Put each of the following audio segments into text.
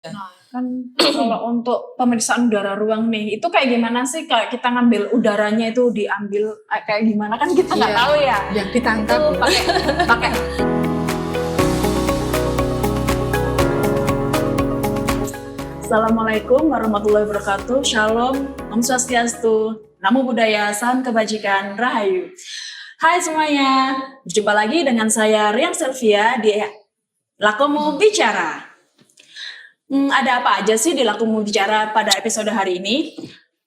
Nah, kan kalau untuk pemeriksaan udara ruang nih, itu kayak gimana sih? Kayak kita ngambil udaranya itu diambil kayak gimana kan kita nggak tahu ya. Yang ditangkap. Itu pakai. Assalamualaikum warahmatullahi wabarakatuh. Shalom, Om Swastiastu, Namo Buddhaya, Salam Kebajikan, Rahayu. Hai semuanya, berjumpa lagi dengan saya Rian Selvia di Lakomo Bicara. Ada apa aja sih di Lakomo Bicara pada episode hari ini?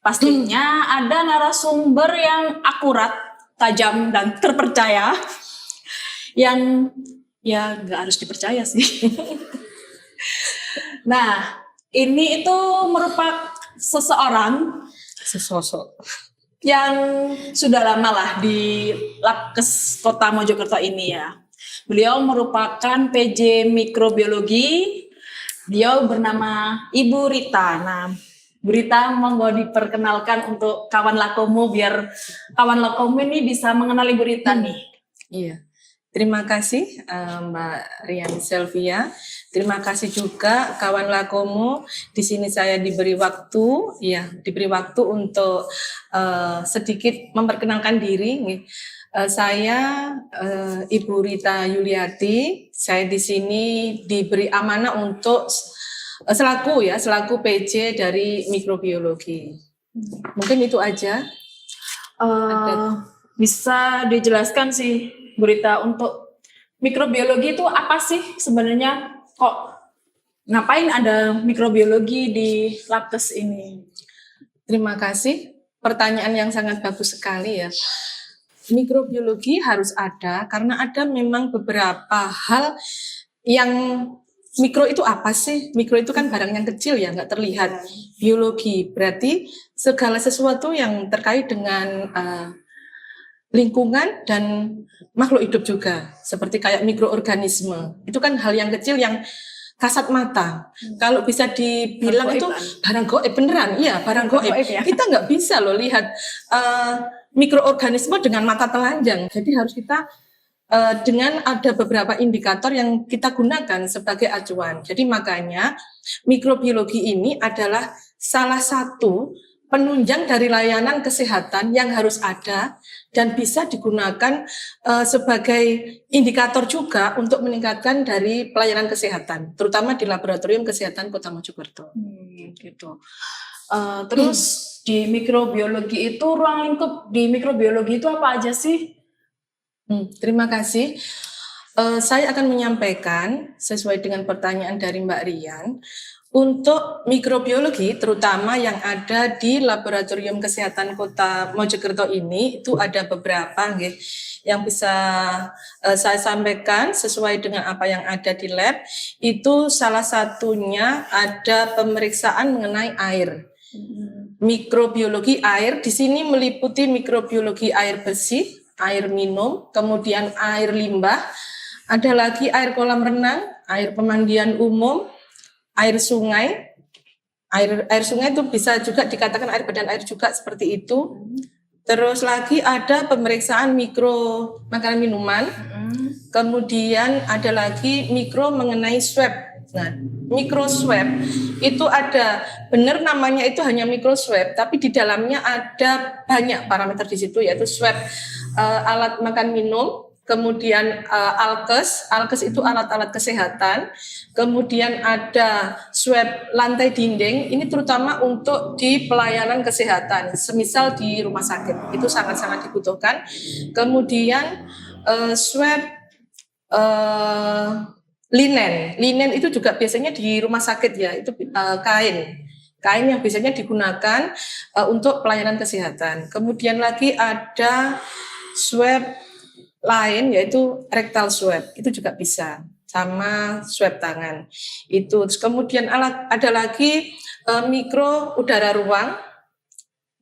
Pastinya ada narasumber yang akurat, tajam, dan terpercaya. Yang ya nggak harus dipercaya sih. Nah, ini itu merupakan Sesosok yang sudah lama lah di Labkes Kota Mojokerto ini ya. Beliau merupakan PJ Mikrobiologi. Beliau bernama Ibu Rita. Nah, Bu Rita monggo diperkenalkan untuk kawan Lakomo biar kawan Lakomo ini bisa mengenal Ibu Rita nih. Iya. Terima kasih Mbak Rian Selvia. Terima kasih juga kawan Lakomo. Di sini saya diberi waktu untuk sedikit memperkenalkan diri. Saya Ibu Rita Yuliati. Saya di sini diberi amanah untuk selaku PJ dari mikrobiologi. Mungkin itu aja. Bisa dijelaskan sih, Bu Rita, untuk mikrobiologi itu apa sih sebenarnya? Kok ngapain ada mikrobiologi di Labkes ini? Terima kasih. Pertanyaan yang sangat bagus sekali ya. Mikrobiologi harus ada karena ada memang beberapa hal yang mikro itu apa sih? Mikro itu kan barang yang kecil ya, nggak terlihat. Biologi berarti segala sesuatu yang terkait dengan lingkungan dan makhluk hidup juga. Seperti kayak mikroorganisme. Itu kan hal yang kecil yang kasat mata. Kalau bisa dibilang itu barang goib beneran. Iya, barang goib. Ya? Kita nggak bisa loh lihat mikroorganisme dengan mata telanjang. Jadi harus kita dengan ada beberapa indikator yang kita gunakan sebagai acuan. Jadi makanya mikrobiologi ini adalah salah satu penunjang dari layanan kesehatan yang harus ada dan bisa digunakan sebagai indikator juga untuk meningkatkan dari pelayanan kesehatan, terutama di Laboratorium Kesehatan Kota Mojokerto. Gitu. Terus di mikrobiologi itu ruang lingkup di mikrobiologi itu apa aja sih? Terima kasih. Saya akan menyampaikan sesuai dengan pertanyaan dari Mbak Rian. Untuk mikrobiologi, terutama yang ada di Laboratorium Kesehatan Kota Mojokerto ini, itu ada beberapa yang bisa saya sampaikan sesuai dengan apa yang ada di lab. Itu salah satunya ada pemeriksaan mengenai air. Mikrobiologi air di sini meliputi mikrobiologi air bersih, air minum, kemudian air limbah, ada lagi air kolam renang, air pemandian umum, air sungai. Air sungai itu bisa juga dikatakan air badan air juga seperti itu. Terus lagi ada pemeriksaan mikro makanan minuman. Kemudian ada lagi mikro mengenai swab. Nah, mikro swab itu ada, benar namanya itu hanya mikro swab, tapi di dalamnya ada banyak parameter di situ, yaitu swab alat makan minum, kemudian alkes itu alat-alat kesehatan, kemudian ada swab lantai dinding, ini terutama untuk di pelayanan kesehatan, semisal di rumah sakit, itu sangat-sangat dibutuhkan. Kemudian swab linen itu juga biasanya di rumah sakit ya, itu kain yang biasanya digunakan untuk pelayanan kesehatan. Kemudian lagi ada swab lain yaitu rectal swab, itu juga bisa, sama swab tangan itu. Kemudian ada lagi mikro udara ruang.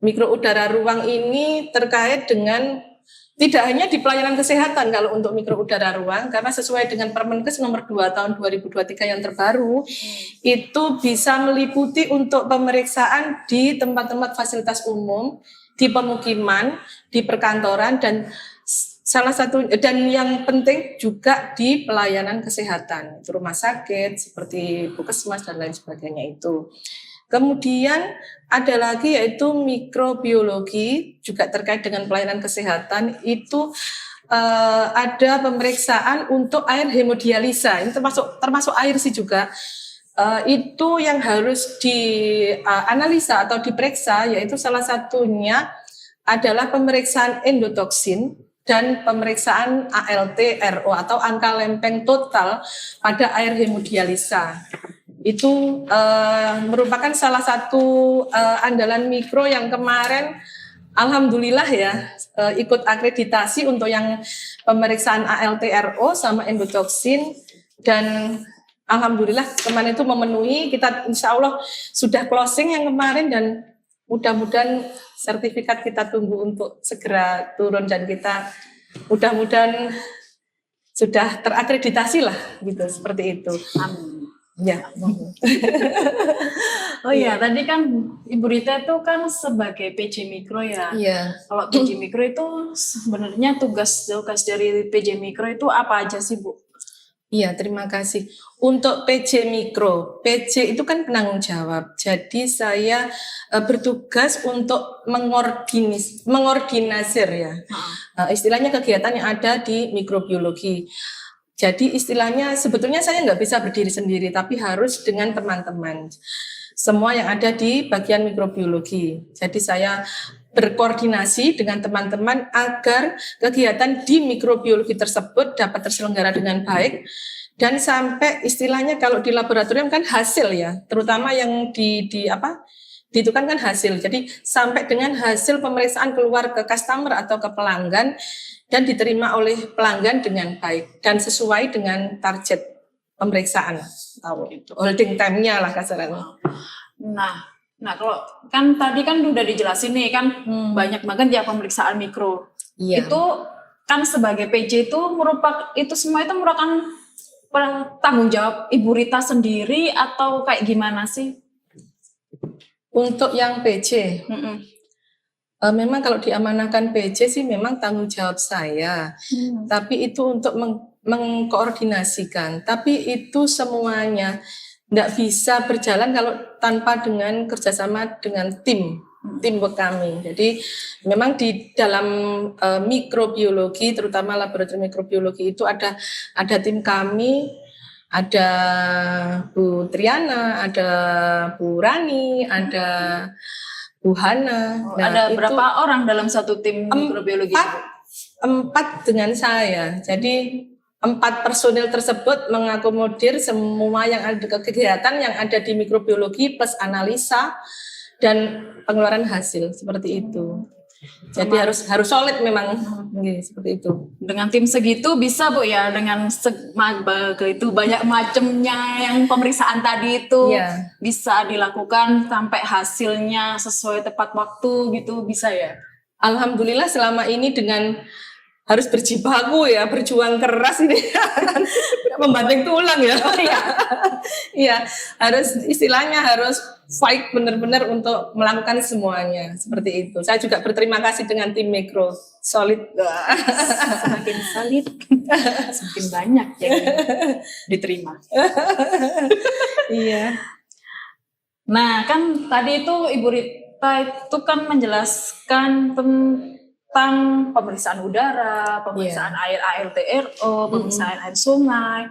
Mikro udara ruang ini terkait dengan tidak hanya di pelayanan kesehatan kalau untuk mikro udara ruang, karena sesuai dengan Permenkes nomor 2 tahun 2023 yang terbaru, itu bisa meliputi untuk pemeriksaan di tempat-tempat fasilitas umum, di pemukiman, di perkantoran, dan salah satu dan yang penting juga di pelayanan kesehatan, itu rumah sakit seperti puskesmas dan lain sebagainya itu. Kemudian ada lagi yaitu mikrobiologi juga terkait dengan pelayanan kesehatan itu ada pemeriksaan untuk air hemodialisa. Ini termasuk air sih juga. Itu yang harus dianalisa atau diperiksa, yaitu salah satunya adalah pemeriksaan endotoksin dan pemeriksaan ALT-RO atau angka lempeng total pada air hemodialisa. Itu merupakan salah satu andalan mikro yang kemarin alhamdulillah ya ikut akreditasi untuk yang pemeriksaan ALT-RO sama endotoksin, dan alhamdulillah kemarin itu memenuhi. Kita insya Allah sudah closing yang kemarin dan mudah-mudahan sertifikat kita tunggu untuk segera turun dan kita mudah-mudahan sudah terakreditasi lah gitu, seperti itu. Amin. Ya. Oh iya, tadi kan Ibu Rita itu kan sebagai PJ Mikro ya. Iya. Kalau PJ Mikro itu sebenarnya tugas dari PJ Mikro itu apa aja sih, Bu? Iya, terima kasih. Untuk PJ Mikro, PJ itu kan penanggung jawab. Jadi saya bertugas untuk mengordinasir ya. Istilahnya kegiatan yang ada di mikrobiologi. Jadi istilahnya sebetulnya saya nggak bisa berdiri sendiri, tapi harus dengan teman-teman. Semua yang ada di bagian mikrobiologi. Jadi saya berkoordinasi dengan teman-teman agar kegiatan di mikrobiologi tersebut dapat terselenggara dengan baik dan sampai istilahnya kalau di laboratorium kan hasil ya, terutama yang diitukan kan hasil. Jadi sampai dengan hasil pemeriksaan keluar ke customer atau ke pelanggan dan diterima oleh pelanggan dengan baik dan sesuai dengan target pemeriksaan atau holding time-nya lah kasarannya. Nah kalau kan tadi kan udah dijelasin nih kan banyak banget ya pemeriksaan mikro. Iya. Itu kan sebagai PJ itu semua itu merupakan tanggung jawab Ibu Rita sendiri atau kayak gimana sih? Untuk yang PJ, memang kalau diamanahkan PJ sih memang tanggung jawab saya. Tapi itu untuk mengkoordinasikan. Tapi itu semuanya tidak bisa berjalan kalau tanpa dengan kerjasama dengan teamwork kami. Jadi memang di dalam mikrobiologi, terutama laboratorium mikrobiologi itu ada tim kami, ada Bu Triana, ada Bu Rani, ada Bu Hana. Ada berapa orang dalam satu tim mikrobiologi? 4 dengan saya. Jadi 4 personil tersebut mengakomodir semua yang ada kegiatan yang ada di mikrobiologi plus analisa dan pengeluaran hasil seperti itu. Jadi harus solid memang seperti itu. Dengan tim segitu bisa Bu ya, dengan itu banyak macamnya yang pemeriksaan tadi itu bisa dilakukan sampai hasilnya sesuai tepat waktu gitu, bisa ya. Alhamdulillah selama ini dengan harus berjibaku ya, berjuang keras ini membanting tulang ya. Iya, istilahnya harus fight benar-benar untuk melakukan semuanya seperti itu. Saya juga berterima kasih dengan tim mikro solid. Semakin solid, semakin banyak yang diterima. Iya. Nah, kan tadi itu Ibu Rita itu kan menjelaskan tentang pemeriksaan udara, pemeriksaan air ALT-RO, pemeriksaan air sungai.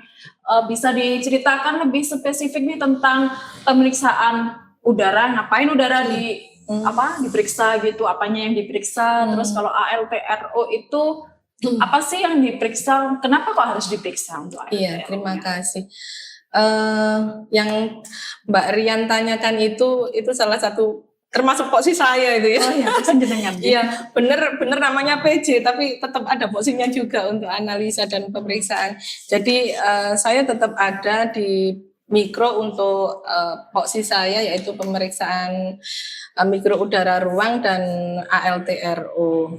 Bisa diceritakan lebih spesifik nih tentang pemeriksaan udara, ngapain udara diperiksa gitu, apanya yang diperiksa, terus kalau ALT-RO itu apa sih yang diperiksa, kenapa kok harus diperiksa untuk ALT-RO? Iya, terima kasih. Yang Mbak Rian tanyakan itu salah satu termasuk posisi saya itu ya. Oh iya, jenengan. Iya, bener namanya PJ, tapi tetap ada posisinya juga untuk analisa dan pemeriksaan. Jadi saya tetap ada di mikro untuk posisi saya yaitu pemeriksaan mikro udara ruang dan ALT-RO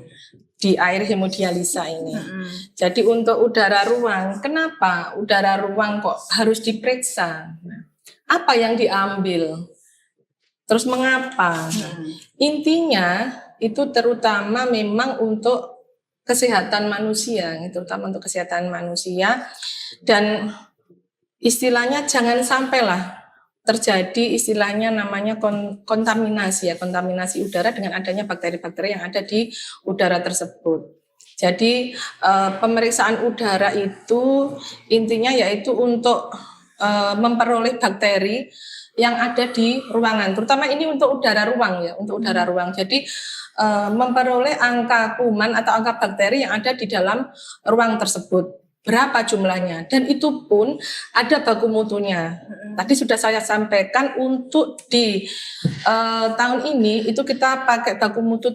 di air hemodialisa ini. Jadi untuk udara ruang, kenapa udara ruang kok harus diperiksa? Apa yang diambil? Terus mengapa? Intinya itu terutama memang untuk kesehatan manusia, terutama untuk kesehatan manusia. Dan istilahnya jangan sampailah terjadi istilahnya namanya kontaminasi ya, kontaminasi udara dengan adanya bakteri-bakteri yang ada di udara tersebut. Jadi pemeriksaan udara itu intinya yaitu untuk memperoleh bakteri yang ada di ruangan, terutama ini untuk udara ruang ya, untuk udara ruang. Jadi memperoleh angka kuman atau angka bakteri yang ada di dalam ruang tersebut. Berapa jumlahnya, dan itu pun ada baku mutunya. Tadi sudah saya sampaikan untuk di tahun ini itu kita pakai baku mutu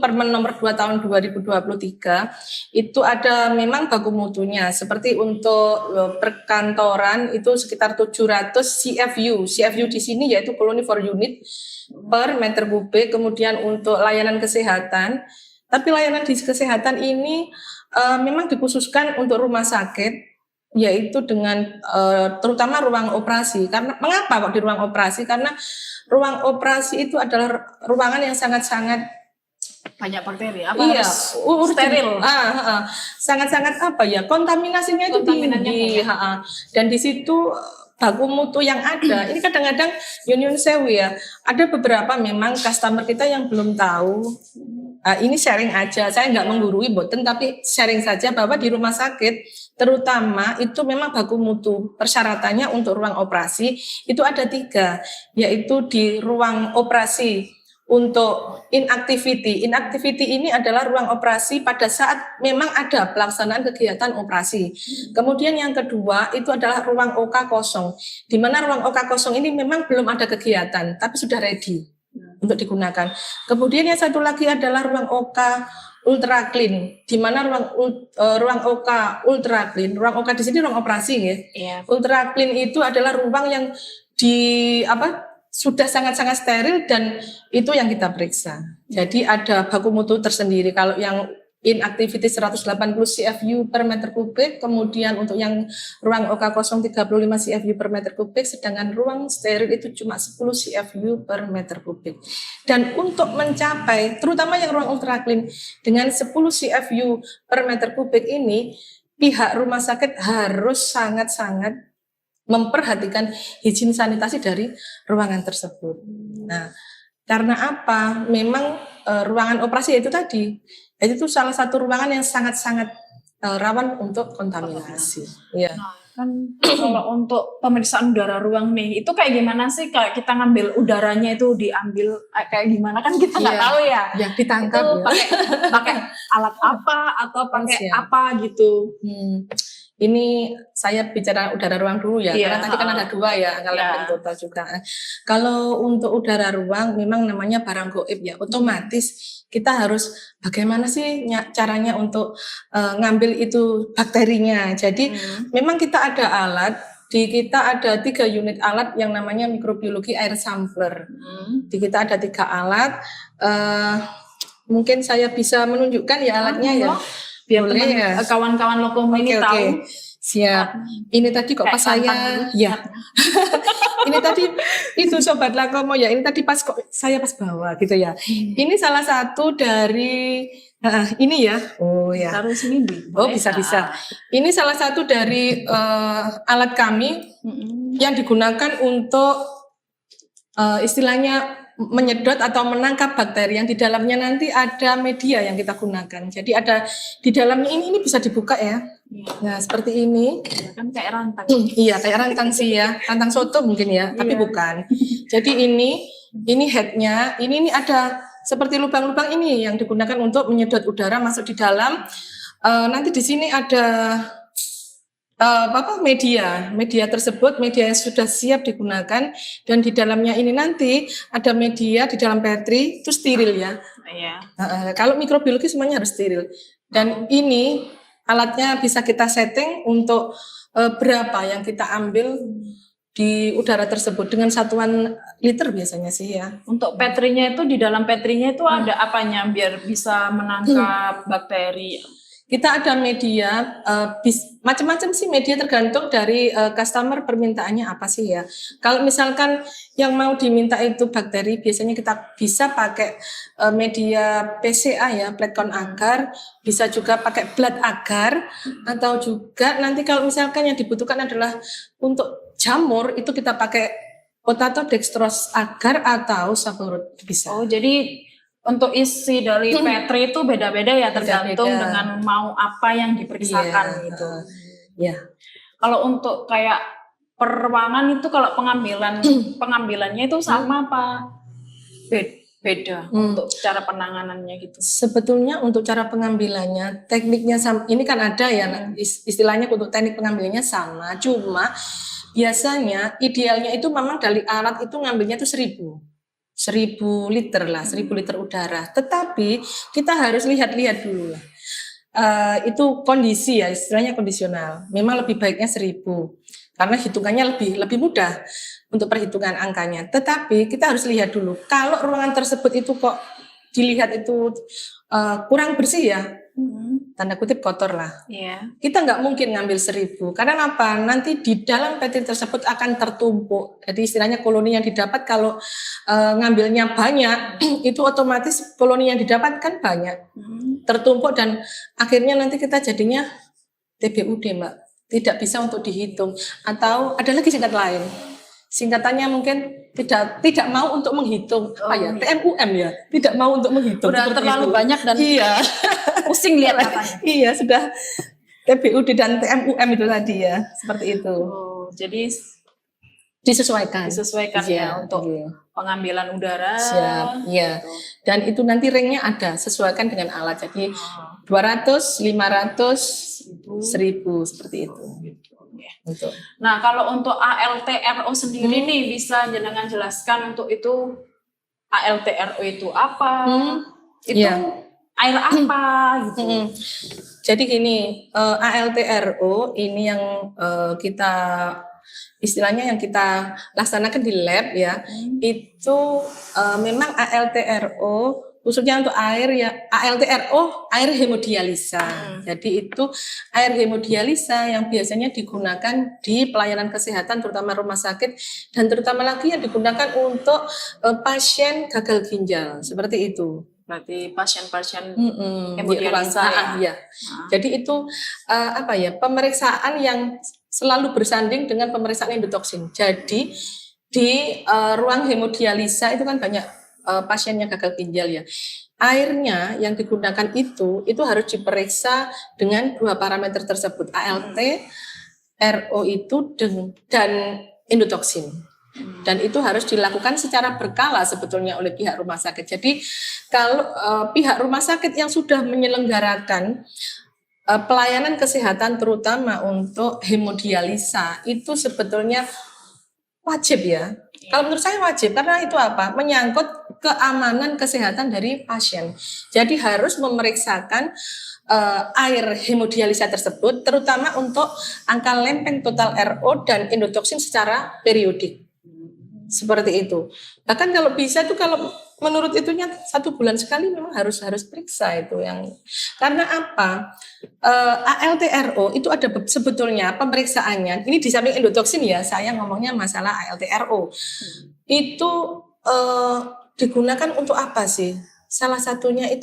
Permen nomor 2 tahun 2023 itu ada memang baku mutunya. Seperti untuk perkantoran itu sekitar 700 CFU. CFU di sini yaitu colonifer unit per meter kubik. Kemudian untuk layanan kesehatan, tapi layanan di kesehatan ini memang dikhususkan untuk rumah sakit, yaitu dengan terutama ruang operasi. Karena mengapa kok di ruang operasi? Karena ruang operasi itu adalah ruangan yang sangat-sangat banyak bakteri. Apa iya, harus steril? Sangat-sangat apa ya? Kontaminasinya itu tinggi. Dan di situ baku mutu yang ada, ini kadang-kadang Yun Sewu ya, ada beberapa memang customer kita yang belum tahu. Ini sharing aja, saya nggak menggurui boten, tapi sharing saja bahwa di rumah sakit terutama itu memang baku mutu persyaratannya untuk ruang operasi itu ada 3, yaitu di ruang operasi untuk inactivity. Inactivity ini adalah ruang operasi pada saat memang ada pelaksanaan kegiatan operasi. Kemudian yang kedua itu adalah ruang OK kosong, di mana ruang OK kosong ini memang belum ada kegiatan, tapi sudah ready untuk digunakan. Kemudian yang satu lagi adalah ruang OK ultra clean, di mana ruang OK ultra clean, ruang OK di sini ruang operasi ya. Yeah. Ultra clean itu adalah ruang yang sudah sangat-sangat steril dan itu yang kita periksa. Jadi ada baku mutu tersendiri. Kalau yang inactivity 180 CFU per meter kubik, kemudian untuk yang ruang OK kosong 35 CFU per meter kubik, sedangkan ruang steril itu cuma 10 CFU per meter kubik. Dan untuk mencapai, terutama yang ruang ultra clean dengan 10 CFU per meter kubik ini, pihak rumah sakit harus sangat-sangat memperhatikan higien sanitasi dari ruangan tersebut. Nah, karena apa? Memang ruangan operasi itu tadi, itu salah satu ruangan yang sangat-sangat rawan untuk kontaminasi. Ya. Nah, kan kalau untuk pemeriksaan udara ruang nih, itu kayak gimana sih? Kayak kita ngambil udaranya itu diambil kayak gimana kan kita nggak tahu ya. Ya ditangkap itu ya. pakai alat apa atau pakai apa gitu. Ini saya bicara udara ruang dulu ya, karena tadi kan ada 2 ya, kalau total juga. Kalau untuk udara ruang memang namanya barang gaib ya, otomatis kita harus bagaimana sih caranya untuk ngambil itu bakterinya. Jadi memang kita ada alat, di kita ada 3 unit alat yang namanya mikrobiologi air sampler. Di kita ada 3 alat, mungkin saya bisa menunjukkan ya alatnya ya. Biar kawan-kawan Lokom ini tahu. Siap. Ini tadi kok pas saya ya. Ini tadi itu sobat Lakomo ya. Ini tadi pas kok saya pas bawa gitu ya. Ini salah satu dari ini ya. Oh ya. Taruh sini. Bisa. Ini salah satu dari alat kami yang digunakan untuk istilahnya menyedot atau menangkap bakteri yang di dalamnya nanti ada media yang kita gunakan. Jadi ada di dalamnya ini bisa dibuka ya. Nah, seperti ini. Kan kayak rantang. Iya, kayak rantang sih ya. Rantang soto mungkin ya, tapi bukan. Jadi ini headnya, ini ada seperti lubang-lubang ini yang digunakan untuk menyedot udara masuk di dalam. Nanti di sini ada media tersebut, media yang sudah siap digunakan, dan di dalamnya ini nanti ada media di dalam petri itu steril ya. Kalau mikrobiologi semuanya harus steril. Dan ini alatnya bisa kita setting untuk berapa yang kita ambil di udara tersebut dengan satuan liter biasanya sih ya. Untuk petrinya itu di dalam petrinya itu ada apanya biar bisa menangkap bakteri? Kita ada media, macam-macam sih media tergantung dari customer permintaannya apa sih ya. Kalau misalkan yang mau diminta itu bakteri, biasanya kita bisa pakai media PCA ya, plate count agar, bisa juga pakai blood agar, atau juga nanti kalau misalkan yang dibutuhkan adalah untuk jamur, itu kita pakai potato dextrose agar atau saborot bisa. Oh, jadi untuk isi dari Petri itu beda-beda ya, tergantung Beda-beda. dengan mau apa yang diperiksakan Iya, gitu. Ya. Kalau untuk kayak peruangan itu kalau pengambilannya itu sama apa beda untuk cara penanganannya gitu. Sebetulnya untuk cara pengambilannya, tekniknya sama. Ini kan ada ya istilahnya untuk teknik pengambilannya sama. Cuma biasanya idealnya itu memang dari alat itu ngambilnya itu 1000 liter lah, 1000 liter udara. Tetapi kita harus lihat-lihat dulu lah. Itu kondisi ya, istilahnya kondisional. Memang lebih baiknya 1000 karena hitungannya lebih mudah untuk perhitungan angkanya. Tetapi kita harus lihat dulu kalau ruangan tersebut itu kok dilihat itu kurang bersih ya, tanda kutip kotor lah. Iya. Kita nggak mungkin ngambil 1000 karena apa? Nanti di dalam Petri tersebut akan tertumpuk. Jadi istilahnya koloni yang didapat kalau ngambilnya banyak itu otomatis koloni yang didapatkan banyak, tertumpuk dan akhirnya nanti kita jadinya TBUD Mbak. Tidak bisa untuk dihitung. Atau ada lagi singkat lain. Singkatannya mungkin tidak mau untuk menghitung. TMUM ya, tidak mau untuk menghitung. Udah terlalu itu. banyak dan iya. pusing lihat katanya. Iya, sudah TBUD dan TMUM itu tadi ya, seperti itu. Oh, jadi Disesuaikan ya untuk pengambilan udara. Siap, iya. Dan itu nanti ringnya ada, sesuaikan dengan alat. Jadi 200, 500, 1000 seperti itu. Untuk. Nah, kalau untuk ALTRO sendiri nih bisa jenengan jelaskan untuk itu ALTRO itu apa? Itu air apa gitu. Jadi gini, ALTRO ini yang kita istilahnya yang kita laksanakan di lab ya, itu memang ALTRO khususnya untuk air ya, ALTRO air hemodialisa. Jadi itu air hemodialisa yang biasanya digunakan di pelayanan kesehatan terutama rumah sakit dan terutama lagi yang digunakan untuk pasien gagal ginjal seperti itu. Berarti pasien-pasien hemodialisa ya. Jadi itu apa ya, pemeriksaan yang selalu bersanding dengan pemeriksaan endotoksin. Jadi di ruang hemodialisa itu kan banyak pasiennya gagal ginjal ya. Airnya yang digunakan itu harus diperiksa dengan 2 parameter tersebut, ALT, RO itu dan endotoksin. Dan itu harus dilakukan secara berkala sebetulnya oleh pihak rumah sakit. Jadi kalau pihak rumah sakit yang sudah menyelenggarakan pelayanan kesehatan terutama untuk hemodialisa itu sebetulnya wajib ya. Kalau menurut saya wajib karena itu apa? Menyangkut keamanan kesehatan dari pasien. Jadi harus memeriksakan air hemodialisa tersebut terutama untuk angka lempeng total RO dan endotoksin secara periodik. Seperti itu. Bahkan kalau bisa tuh kalau menurut itunya 1 bulan sekali memang harus periksa itu yang karena apa? ALTRO itu ada sebetulnya pemeriksaannya. Ini di samping endotoksin ya, saya ngomongnya masalah ALTRO. Itu digunakan untuk apa sih? Salah satunya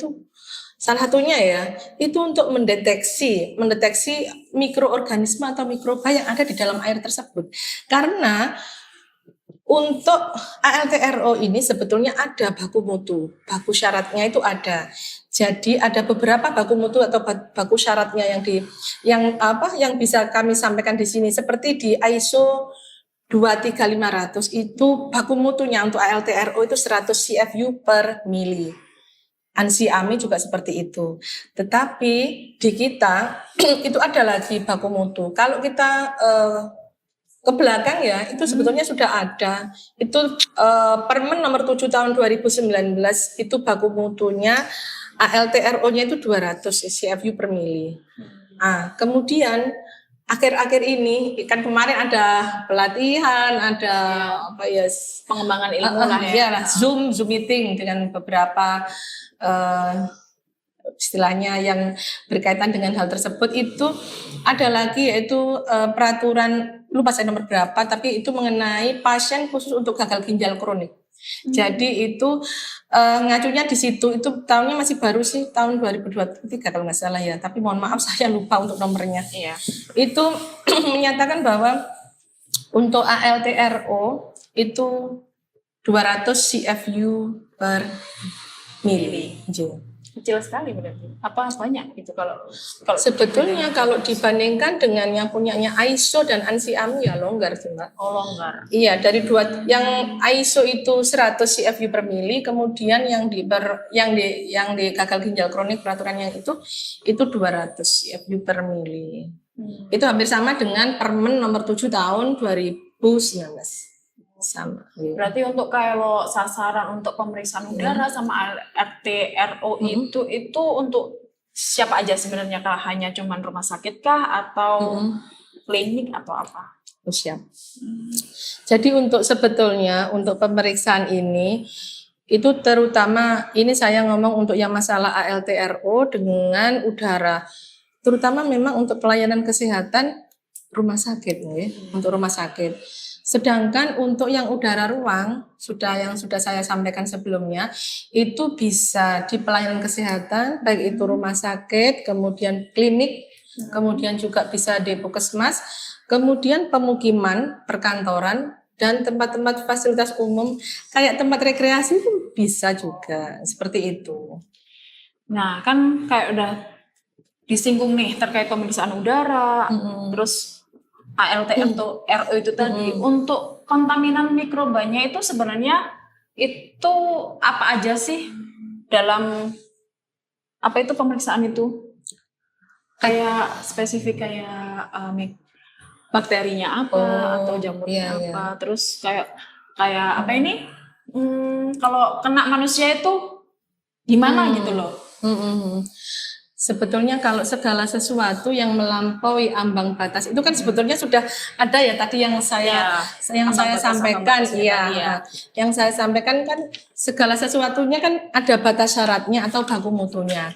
ya, itu untuk mendeteksi mikroorganisme atau mikroba yang ada di dalam air tersebut. Karena untuk ALTRO ini sebetulnya ada baku mutu, baku syaratnya itu ada. Jadi ada beberapa baku mutu atau baku syaratnya yang bisa kami sampaikan di sini seperti di ISO 23500 itu baku mutunya untuk ALTRO itu 100 CFU per mili. ANSI AMI juga seperti itu. Tetapi di kita itu ada lagi baku mutu. Kalau kita ke belakang ya, itu sebetulnya sudah ada. Itu Permen nomor 7 tahun 2019 itu baku mutunya ALTRO-nya itu 200 CFU per mili. Kemudian akhir-akhir ini kan kemarin ada pelatihan, ada pengembangan ilmu lah ya. Zoom meeting dengan beberapa istilahnya yang berkaitan dengan hal tersebut itu ada lagi yaitu peraturan, lupa saya nomor berapa, tapi itu mengenai pasien khusus untuk gagal ginjal kronik. Jadi itu ngacunya di situ, itu tahunnya masih baru sih, tahun 2023 kalau nggak salah ya, tapi mohon maaf saya lupa untuk nomornya. Iya. Itu menyatakan bahwa untuk ALTRO itu 200 CFU per mili. Kecil sekali berarti. Apa banyak itu kalau Sebetulnya kalau dibandingkan dengan yang punyanya ISO dan ANSI-AMI ya longgar sih Mbak. Oh, longgar. Iya, dari yang ISO itu 100 CFU per mili, kemudian yang di gagal ginjal kronik peraturan yang itu 200 CFU per mili. Itu hampir sama dengan Permen nomor 7 tahun 2019. Sama. Berarti untuk kalau sasaran untuk pemeriksaan udara sama RTRO itu untuk siapa aja sebenarnya, kah? Hanya cuman rumah sakit kah atau klinik atau apa? Siap. Jadi untuk sebetulnya untuk pemeriksaan ini itu terutama ini saya ngomong untuk yang masalah ALTRO dengan udara, terutama memang untuk pelayanan kesehatan rumah sakit ya, untuk rumah sakit. Sedangkan untuk yang udara ruang yang sudah saya sampaikan sebelumnya itu bisa di pelayanan kesehatan baik itu rumah sakit, kemudian klinik, kemudian juga bisa di puskesmas, kemudian pemukiman, perkantoran dan tempat-tempat fasilitas umum kayak tempat rekreasi itu bisa juga seperti itu. Nah, kan kayak udah disinggung nih terkait pemeriksaan udara, terus ALTRO itu tadi. Untuk kontaminan mikrobanya itu sebenarnya itu apa aja sih dalam apa itu pemeriksaan itu? Kayak spesifik kayak bakterinya apa atau jamurnya apa? Terus kayak apa ini? Kalau kena manusia itu gimana gitu loh? Sebetulnya kalau segala sesuatu yang melampaui ambang batas itu kan sebetulnya sudah ada ya tadi yang saya sampaikan yang saya sampaikan kan segala sesuatunya kan ada batas syaratnya atau baku mutunya.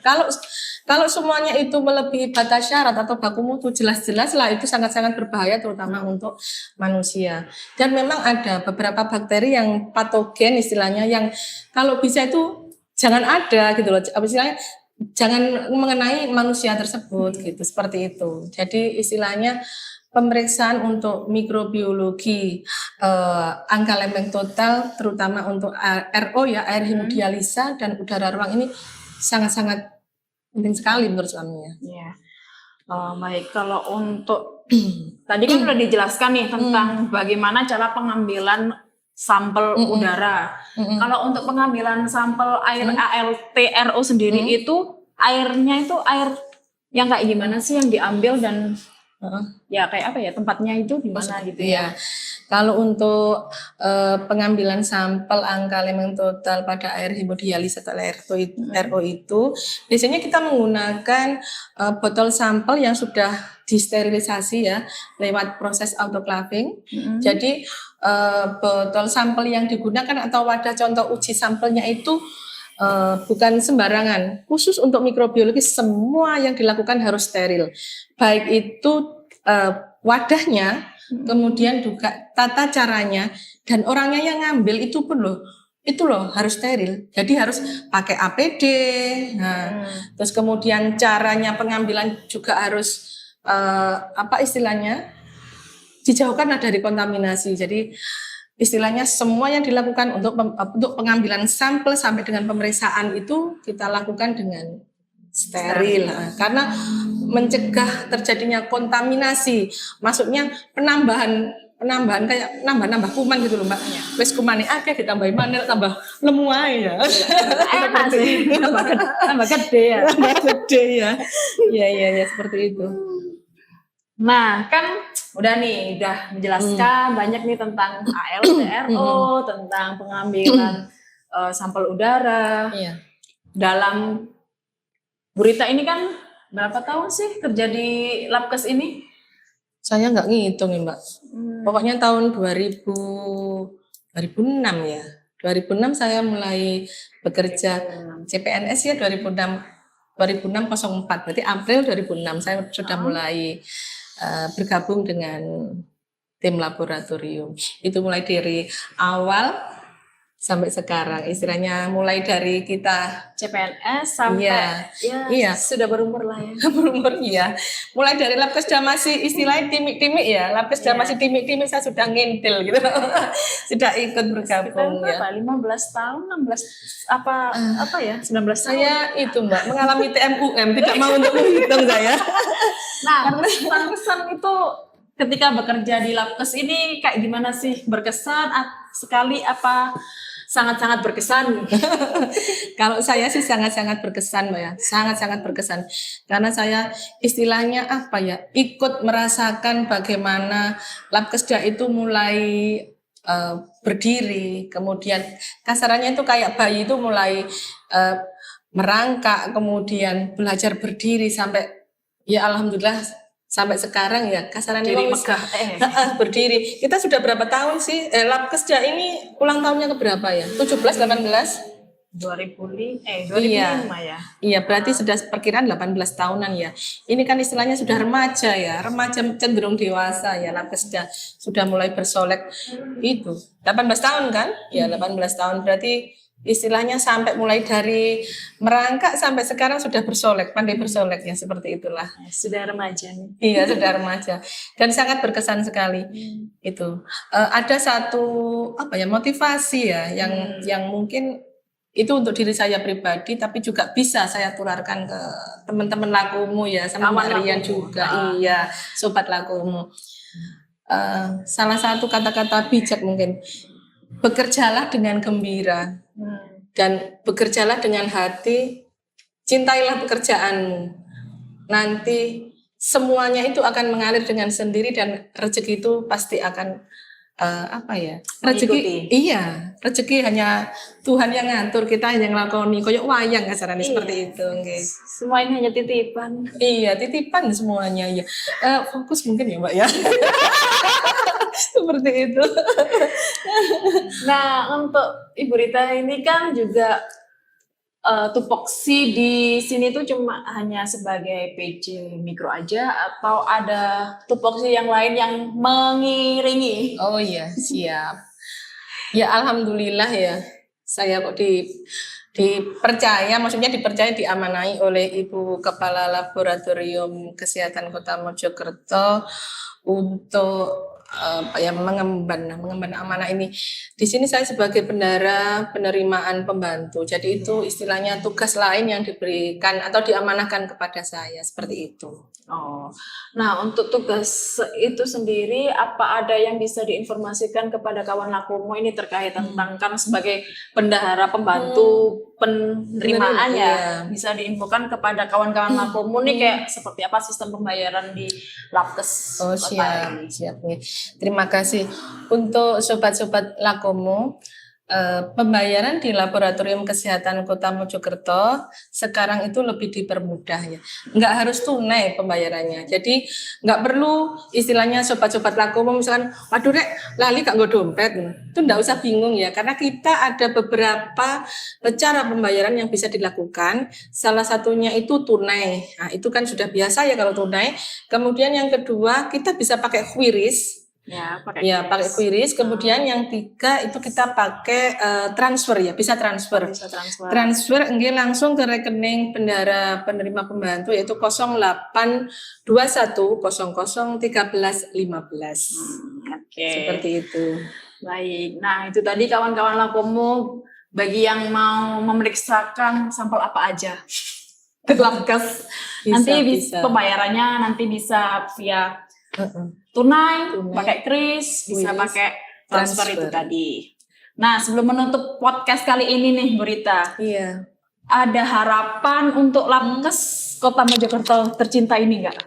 Kalau semuanya itu melebihi batas syarat atau baku mutu jelas-jelas lah itu sangat-sangat berbahaya terutama untuk manusia. Dan memang ada beberapa bakteri yang patogen istilahnya yang kalau bisa itu jangan ada gitu loh. Istilahnya jangan mengenai manusia tersebut gitu, seperti itu. Jadi istilahnya pemeriksaan untuk mikrobiologi angka lempeng total terutama untuk RO ya, air hemodialisa dan udara ruang ini sangat-sangat penting sekali menurut kami ya. Iya. Baik, kalau untuk tadi kan sudah dijelaskan nih tentang bagaimana cara pengambilan sampel udara. Kalau untuk pengambilan sampel air ALTRO sendiri itu airnya itu air yang kayak gimana sih yang diambil dan ya kayak apa ya tempatnya itu di mana gitu ya? Kalau untuk pengambilan sampel angka lempeng total pada air hemodialisa atau RO itu biasanya kita menggunakan botol sampel yang sudah disterilisasi ya lewat proses autoclaving. Jadi botol sampel yang digunakan atau wadah contoh uji sampelnya itu bukan sembarangan. Khusus untuk mikrobiologi semua yang dilakukan harus steril. Baik itu wadahnya, kemudian juga tata caranya dan orangnya yang ngambil itu pun harus steril. Jadi harus pakai APD. Nah, terus kemudian caranya pengambilan juga harus dijauhkan dari kontaminasi. Jadi istilahnya semua yang dilakukan untuk pengambilan sampel sampai dengan pemeriksaan itu kita lakukan dengan steril. Karena mencegah terjadinya kontaminasi, maksudnya penambahan kayak nambah kuman gitu loh Mbak. Wes kumane akeh ditambahi maneh tambah lemu ae ya. Enak sih. Tambah gede ya. Tambah gede ya. Iya seperti itu. Nah, kan udah menjelaskan banyak nih tentang ALTRO, tentang pengambilan sampel udara. Iya. Dalam Bu Rita ini kan berapa tahun sih kerja di Labkes ini? Saya nggak ngitung ya Mbak. Pokoknya tahun 2006 ya. 2006 saya mulai bekerja CPNS ya 2006. 2006-04, berarti April 2006 saya sudah mulai bergabung dengan tim laboratorium. Itu mulai dari awal sampai sekarang, istilahnya mulai dari kita CPNS sampai iya. sudah berumur lah ya. berumur ya. Mulai dari Labkesda masih istilahnya timik-timik ya, Labkesda masih timik-timik saya sudah ngintil gitu. Sudah ikut bergabung Kita berapa? 15 tahun, 16 apa ya? 19 tahun. Saya itu Mbak mengalami TMUM, tidak mau untuk menghitung saya. Nah, kesan itu ketika bekerja di Labkes ini kayak gimana sih? Berkesan sekali apa sangat-sangat berkesan? Kalau saya sih sangat-sangat berkesan Mbak ya, sangat-sangat berkesan. Karena saya istilahnya apa ya, ikut merasakan bagaimana Labkesda itu mulai berdiri, kemudian kasarannya itu kayak bayi itu mulai merangkak, kemudian belajar berdiri sampai ya alhamdulillah sampai sekarang ya kasarannya Diri megah berdiri. Kita sudah berapa tahun sih Labkesda ini ulang tahunnya keberapa ya? 17, 18? 2005 ya. Iya, berarti sudah perkiraan 18 tahunan ya. Ini kan istilahnya sudah remaja ya, remaja cenderung dewasa ya Labkesda. Sudah mulai bersolek itu. 18 tahun kan? Ya, 18 tahun berarti istilahnya sampai mulai dari merangkak sampai sekarang sudah bersolek, pandai bersolek ya, seperti itulah. Sudah remaja nih. Iya, sudah remaja dan sangat berkesan sekali. Itu ada satu apa ya motivasi ya yang mungkin itu untuk diri saya pribadi, tapi juga bisa saya tularkan ke teman-teman Lakumu ya, sama Mbak Rian juga. Iya, sobat Lakumu. Salah satu kata-kata bijak mungkin, bekerjalah dengan gembira dan bekerjalah dengan hati, cintailah pekerjaanmu. Nanti semuanya itu akan mengalir dengan sendiri dan rezeki itu pasti akan rezeki rezeki hanya Tuhan yang ngatur, kita yang ngelakoni koyok wayang kasarane seperti itu nggih. Semua ini hanya titipan. Iya, titipan semuanya ya. Fokus mungkin ya, Mbak ya. Seperti itu. Nah, untuk Ibu Rita ini kan juga tupoksi di sini tuh cuma hanya sebagai PJ mikro aja atau ada tupoksi yang lain yang mengiringi? Oh iya, siap. Ya alhamdulillah ya. Saya kok dipercaya, maksudnya dipercaya diamanai oleh Ibu Kepala Laboratorium Kesehatan Kota Mojokerto untuk mengemban amanah ini. Di sini saya sebagai bendara penerimaan pembantu. Jadi itu istilahnya tugas lain yang diberikan atau diamanahkan kepada saya seperti itu. Oh, nah untuk tugas itu sendiri apa ada yang bisa diinformasikan kepada kawan Lakumu ini terkait tentang kan sebagai bendahara pembantu penerimaan ya, bisa diinfokan kepada kawan-kawan Lakumu nih kayak seperti apa sistem pembayaran di Labkes? Oh siap nih. Terima kasih untuk sobat-sobat Lakumu. Pembayaran di Laboratorium Kesehatan Kota Mojokerto sekarang itu lebih dipermudah ya. Nggak harus tunai pembayarannya. Jadi nggak perlu istilahnya sobat-sobat Lakumu misalkan, waduh rek lali gak nggo dompet. Itu nggak usah bingung ya, karena kita ada beberapa cara pembayaran yang bisa dilakukan. Salah satunya itu tunai. Nah, itu kan sudah biasa ya kalau tunai. Kemudian yang kedua kita bisa pakai QRIS. Pakai QRIS. Kemudian yang tiga itu kita pakai transfer ya, bisa transfer. Transfer enggak langsung ke rekening bendara penerima pembantu yaitu 0821001315. Seperti itu. Baik. Nah, itu tadi kawan-kawan Lakumu bagi yang mau memeriksakan sampel apa aja ke Labkes. Nanti pembayarannya nanti bisa via tunai, pakai QRIS, bisa pakai transfer itu tadi. Nah, sebelum menutup podcast kali ini nih, Bu Rita. Iya. Ada harapan untuk Labkes Kota Mojokerto tercinta ini enggak?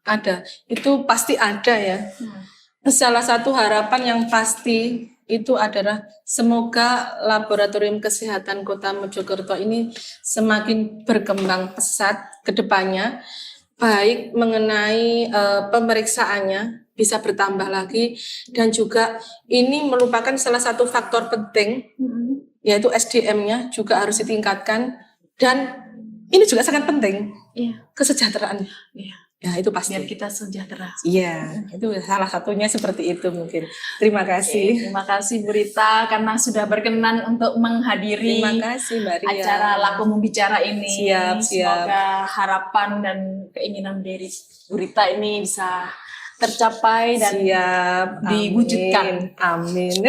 Ada. Itu pasti ada ya. Salah satu harapan yang pasti itu adalah semoga Laboratorium Kesehatan Kota Mojokerto ini semakin berkembang pesat ke depannya. Baik mengenai pemeriksaannya bisa bertambah lagi dan juga ini merupakan salah satu faktor penting yaitu SDM-nya juga harus ditingkatkan dan ini juga sangat penting, Iya. kesejahteraan. Iya. Ya, itu pasti. Biar kita sejahtera. Iya, itu salah satunya seperti itu mungkin. Terima kasih. Terima kasih Bu Rita karena sudah berkenan untuk menghadiri Terima kasih Mbak Ria. acara Laku Membicara ini. Siap. Semoga harapan dan keinginan dari Bu Rita ini bisa tercapai dan Siap, diwujudkan. Amin.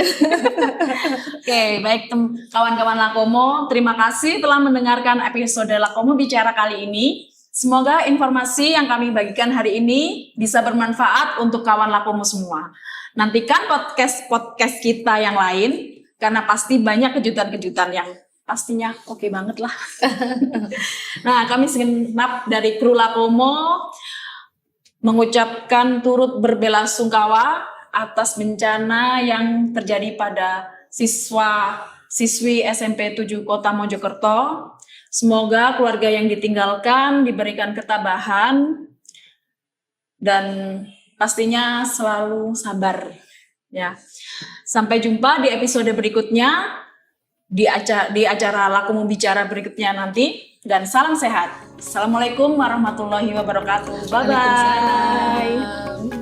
Oke, baik kawan-kawan Lakomo, terima kasih telah mendengarkan episode Lakomo Bicara kali ini. Semoga informasi yang kami bagikan hari ini bisa bermanfaat untuk kawan Lakomo semua. Nantikan podcast kita yang lain, karena pasti banyak kejutan-kejutan yang pastinya oke banget lah. Nah, kami segenap dari kru Lakomo mengucapkan turut berbelasungkawa atas bencana yang terjadi pada siswi SMP 7 Kota Mojokerto. Semoga keluarga yang ditinggalkan diberikan ketabahan dan pastinya selalu sabar ya. Sampai jumpa di episode berikutnya di acara Laku Membicara berikutnya nanti, dan salam sehat. Assalamualaikum warahmatullahi wabarakatuh. Bye bye.